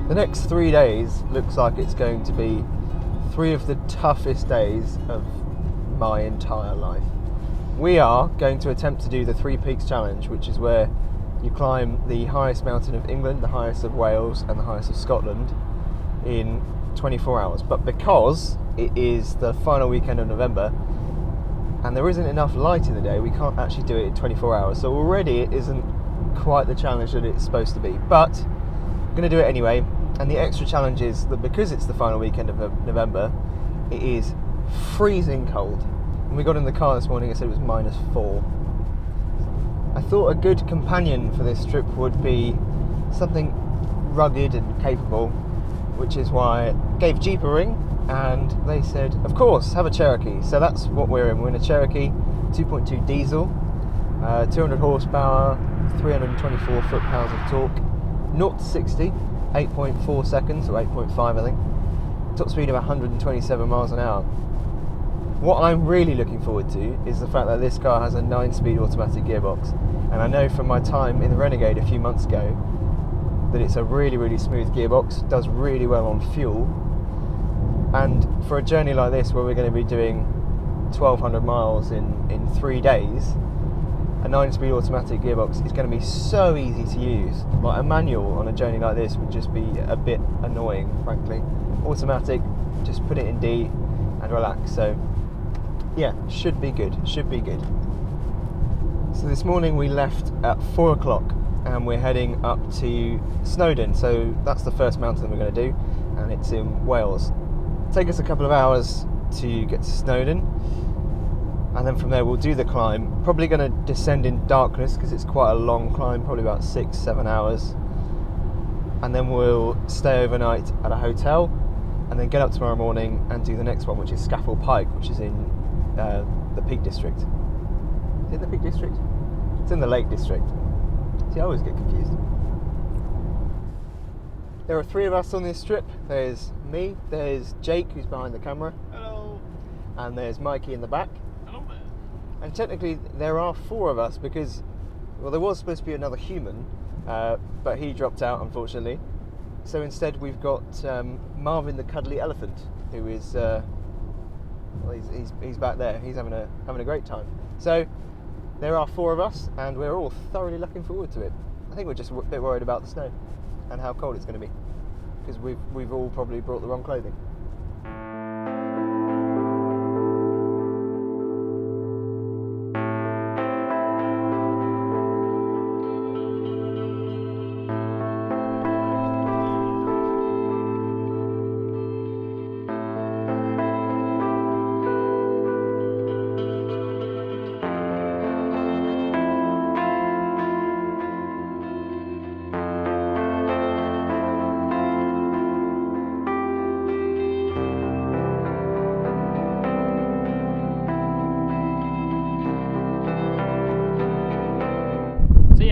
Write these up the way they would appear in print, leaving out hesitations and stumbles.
The next 3 days looks like it's going to be 3 of the toughest days of my entire life. We are going to attempt to do the 3 Peaks Challenge, which is where you climb the highest mountain of England, the highest of Wales and the highest of Scotland in 24 hours. But because it is the final weekend of November and there isn't enough light in the day, we can't actually do it in 24 hours. So already it isn't quite the challenge that it's supposed to be. But I'm going to do it anyway. And the extra challenge is that because it's the final weekend of November, it is freezing cold. When we got in the car this morning, it said it was -4. I thought a good companion for this trip would be something rugged and capable, which is why I gave Jeep a ring, and they said, of course, have a Cherokee. So that's what we're in. We're in a Cherokee 2.2 diesel, 200 horsepower, 324 foot-pounds of torque, 0 to 60, 8.4 seconds, or 8.5 I think, top speed of 127 miles an hour. What I'm really looking forward to is the fact that this car has a 9-speed automatic gearbox, and I know from my time in the Renegade a few months ago that it's a really, really smooth gearbox, does really well on fuel, and for a journey like this where we're going to be doing 1,200 miles in 3 days, a 9-speed automatic gearbox is going to be so easy to use. Like a manual on a journey like this would just be a bit annoying, frankly. Automatic, just put it in D and relax. So yeah, should be good. So this morning we left at 4 o'clock and we're heading up to Snowdon. So that's the first mountain we're going to do, and it's in Wales. It'll take us a couple of hours to get to Snowdon, and then from there we'll do the climb. Probably going to descend in darkness because it's quite a long climb, probably about 6-7 hours. And then we'll stay overnight at a hotel and then get up tomorrow morning and do the next one, which is Scafell Pike, which is in the Peak District. Is it in the Peak District? It's in the Lake District. See, I always get confused. There are 3 of us on this trip. There's me, there's Jake, who's behind the camera. Hello. And there's Mikey in the back. Hello there. And technically there are 4 of us because, well, there was supposed to be another human, but he dropped out, unfortunately. So instead we've got Marvin the cuddly elephant, who is, well, he's back there. He's having a great time. So there are 4 of us, and we're all thoroughly looking forward to it. I think we're just a bit worried about the snow and how cold it's going to be, because we've all probably brought the wrong clothing.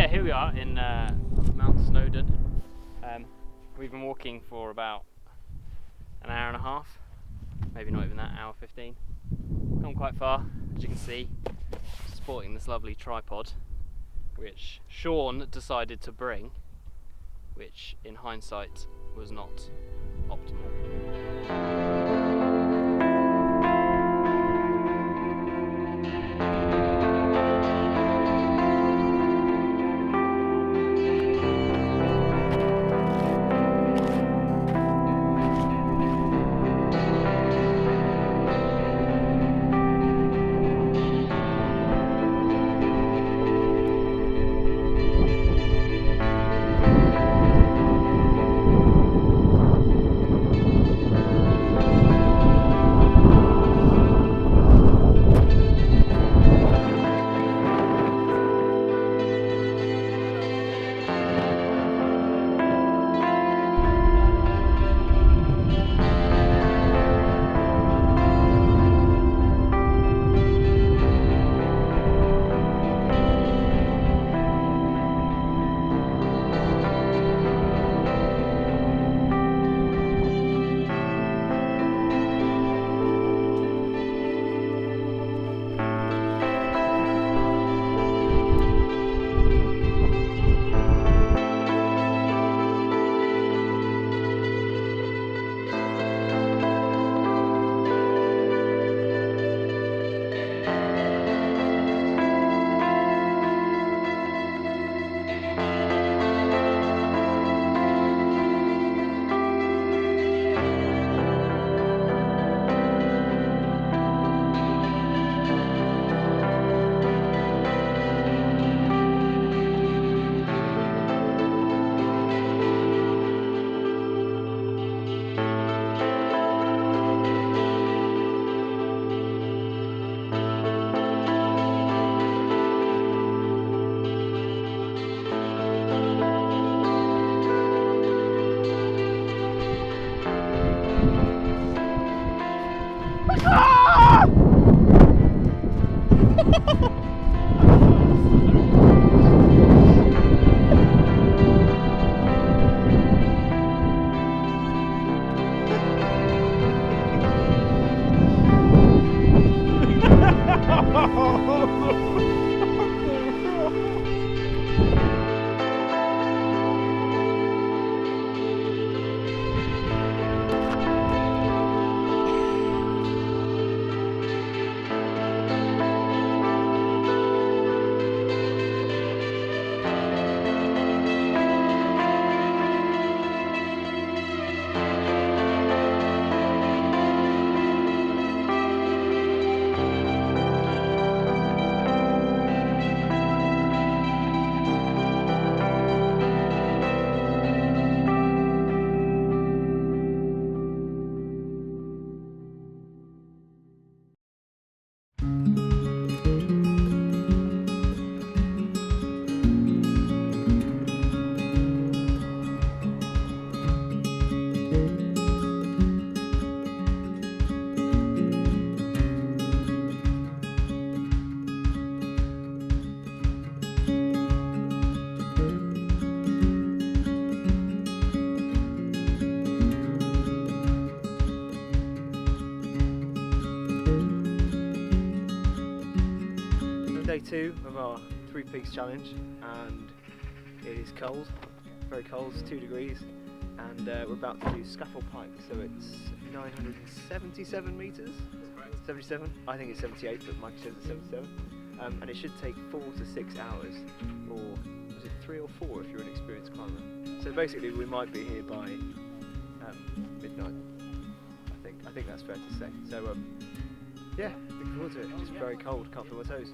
Here we are in Mount Snowdon. We've been walking for about an hour and a half, maybe not even that, hour 15. Come quite far, as you can see, sporting this lovely tripod, which Sean decided to bring, which in hindsight was not optimal. 2 of our Three Peaks challenge, and it is cold, very cold, it's 2 degrees, and we're about to do Scafell Pike, so it's 977 metres? 77? I think it's 78, but Mike says it's 77. And it should take 4 to 6 hours, or was it 3 or 4 if you're an experienced climber. So basically we might be here by midnight, I think that's fair to say. So yeah, looking forward to it, just very cold, can't feel my toes.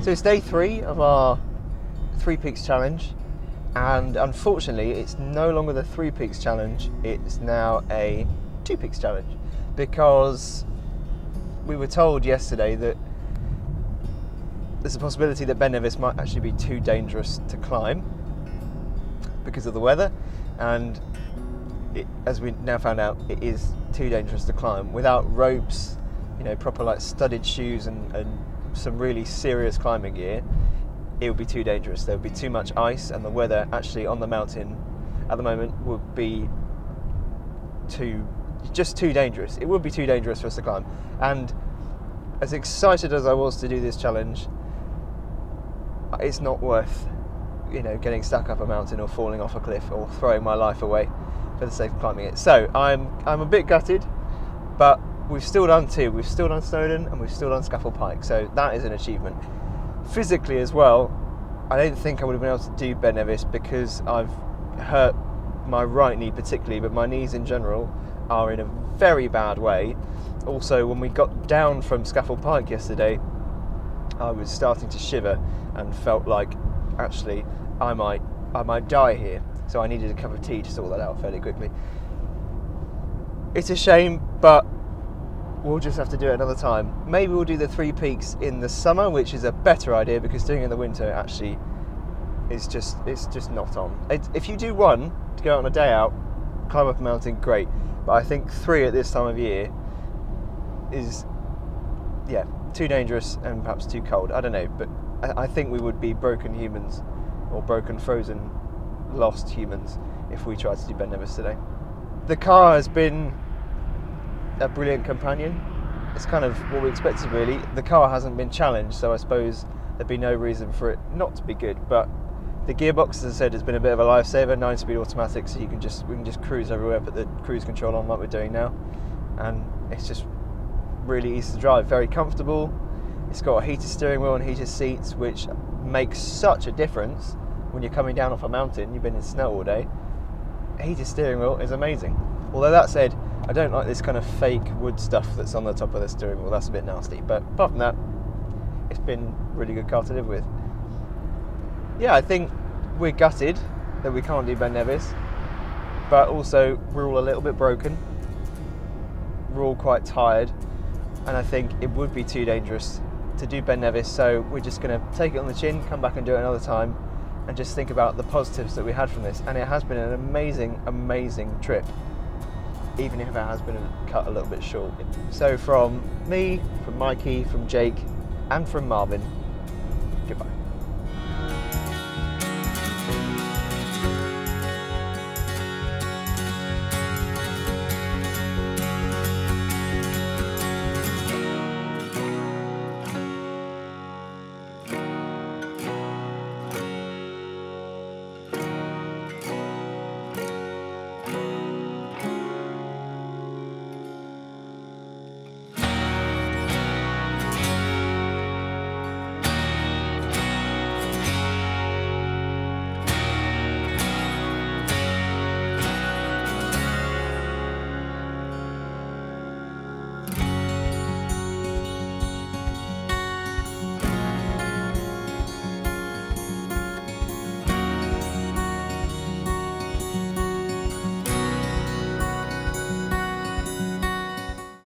So it's day 3 of our Three Peaks challenge, and unfortunately it's no longer the Three Peaks challenge, it's now a 2 Peaks challenge, because we were told yesterday that there's a possibility that Ben Nevis might actually be too dangerous to climb because of the weather, and as we now found out, it is too dangerous to climb without ropes, you know, proper like studded shoes and some really serious climbing gear. It would be too dangerous. There would be too much ice, and the weather actually on the mountain at the moment would be just too dangerous. It would be too dangerous for us to climb. And as excited as I was to do this challenge, it's not worth, you know, getting stuck up a mountain or falling off a cliff or throwing my life away for the sake of climbing it. So I'm a bit gutted, but we've still done 2. We've still done Snowdon and we've still done Scafell Pike, so that is an achievement. Physically as well, I don't think I would have been able to do Ben Nevis because I've hurt my right knee particularly, but my knees in general are in a very bad way. Also, when we got down from Scafell Pike yesterday, I was starting to shiver and felt like actually I might die here. So I needed a cup of tea to sort that out fairly quickly. It's a shame, but we'll just have to do it another time. Maybe we'll do the Three Peaks in the summer, which is a better idea, because doing it in the winter actually is just not on. If you do 1 to go out on a day out, climb up a mountain, great. But I think 3 at this time of year is, yeah, too dangerous and perhaps too cold. I don't know, but I think we would be broken humans, or broken, frozen, lost humans if we tried to do Ben Nevis today. The car has been a brilliant companion. It's kind of what we expected, really. The car hasn't been challenged, so I suppose there'd be no reason for it not to be good. But the gearbox, as I said, has been a bit of a lifesaver. 9-speed automatic, so we can just cruise everywhere, put the cruise control on like we're doing now, and it's just really easy to drive. Very comfortable. It's got a heated steering wheel and heated seats, which makes such a difference when you're coming down off a mountain, you've been in snow all day, heated steering wheel is amazing. Although that said, I don't like this kind of fake wood stuff that's on the top of the steering wheel. That's a bit nasty. But apart from that, it's been a really good car to live with. Yeah, I think we're gutted that we can't do Ben Nevis, but also we're all a little bit broken. We're all quite tired, and I think it would be too dangerous to do Ben Nevis, so we're just going to take it on the chin, come back and do it another time, and just think about the positives that we had from this. And it has been an amazing, amazing trip, even if it has been cut a little bit short. So from me, from Mikey, from Jake, and from Marvin,